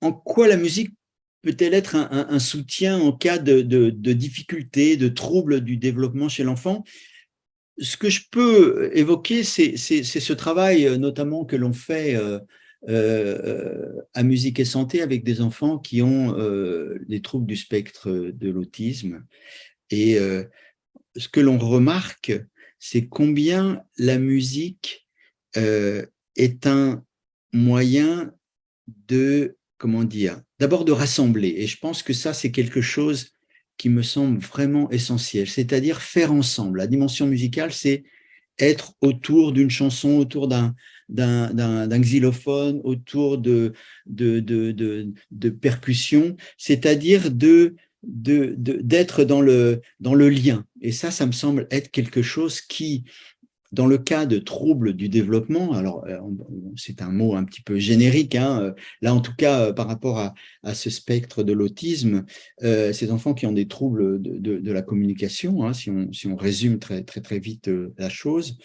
en quoi la musique peut-elle être un soutien en cas de difficultés, de troubles du développement chez l'enfant? Ce que je peux évoquer, c'est ce travail notamment que l'on fait à Musique et Santé avec des enfants qui ont des troubles du spectre de l'autisme. Et ce que l'on remarque, c'est combien la musique est un moyen de, comment dire, d'abord de rassembler. Et je pense que ça, c'est quelque chose qui me semble vraiment essentiel, c'est-à-dire faire ensemble. La dimension musicale, c'est être autour d'une chanson, autour d'un xylophone, autour de percussions, c'est-à-dire d'être dans le lien. Et ça me semble être quelque chose qui, dans le cas de troubles du développement, alors c'est un mot un petit peu générique, hein, là en tout cas par rapport à ce spectre de l'autisme, ces enfants qui ont des troubles de la communication, hein, si on résume très vite la chose,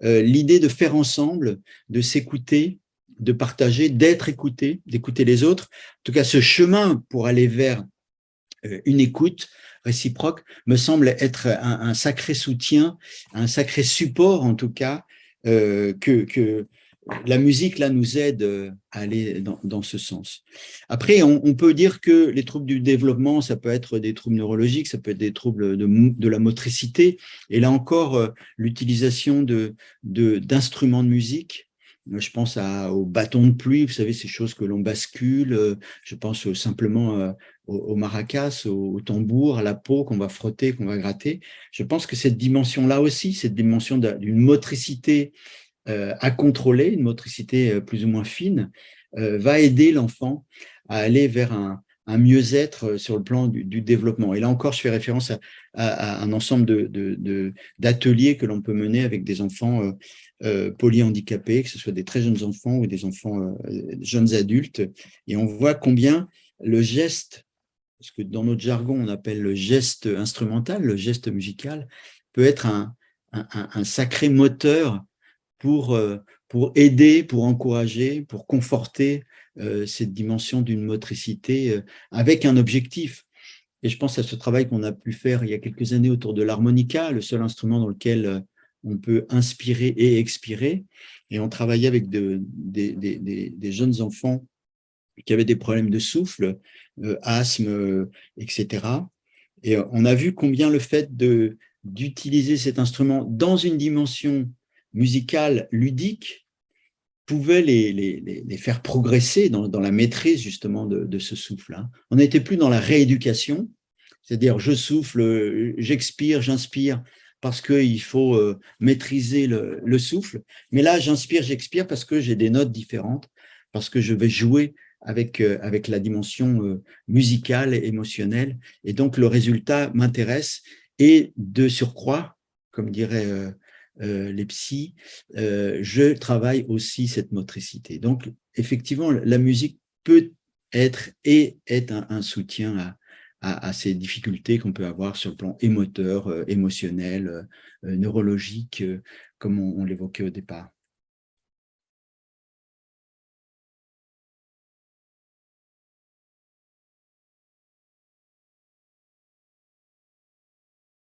l'idée de faire ensemble, de s'écouter, de partager, d'être écouté, d'écouter les autres, en tout cas ce chemin pour aller vers une écoute réciproque me semble être un sacré soutien, un sacré support en tout cas, que la musique là nous aide à aller dans ce sens. Après, on peut dire que les troubles du développement, ça peut être des troubles neurologiques, ça peut être des troubles de la motricité, et là encore, l'utilisation d'instruments de musique. Je pense au bâton de pluie, vous savez, ces choses que l'on bascule. Je pense simplement au maracas, au tambour, à la peau qu'on va frotter, qu'on va gratter. Je pense que cette dimension-là aussi, cette dimension d'une motricité à contrôler, une motricité plus ou moins fine, va aider l'enfant à aller vers un mieux-être sur le plan du développement. Et là encore, je fais référence à un ensemble d'ateliers que l'on peut mener avec des enfants polyhandicapés, que ce soit des très jeunes enfants ou des enfants jeunes adultes. Et on voit combien le geste, ce que dans notre jargon on appelle le geste instrumental, le geste musical, peut être un sacré moteur pour, pour aider, pour encourager, pour conforter cette dimension d'une motricité avec un objectif. Et je pense à ce travail qu'on a pu faire il y a quelques années autour de l'harmonica, le seul instrument dans lequel on peut inspirer et expirer. Et on travaillait avec des jeunes enfants qui avaient des problèmes de souffle, asthme, etc. Et on a vu combien le fait d'utiliser cet instrument dans une dimension musicale ludique pouvait les faire progresser dans la maîtrise justement de ce souffle. Hein. On n'était plus dans la rééducation, c'est-à-dire je souffle, j'expire, j'inspire parce qu'il faut maîtriser le souffle, mais là j'inspire, j'expire parce que j'ai des notes différentes, parce que je vais jouer avec la dimension musicale et émotionnelle, et donc le résultat m'intéresse, et de surcroît, comme diraient les psys, je travaille aussi cette motricité. Donc, effectivement, la musique peut être et est un soutien à ces difficultés qu'on peut avoir sur le plan émoteur, émotionnel, neurologique, comme on l'évoquait au départ.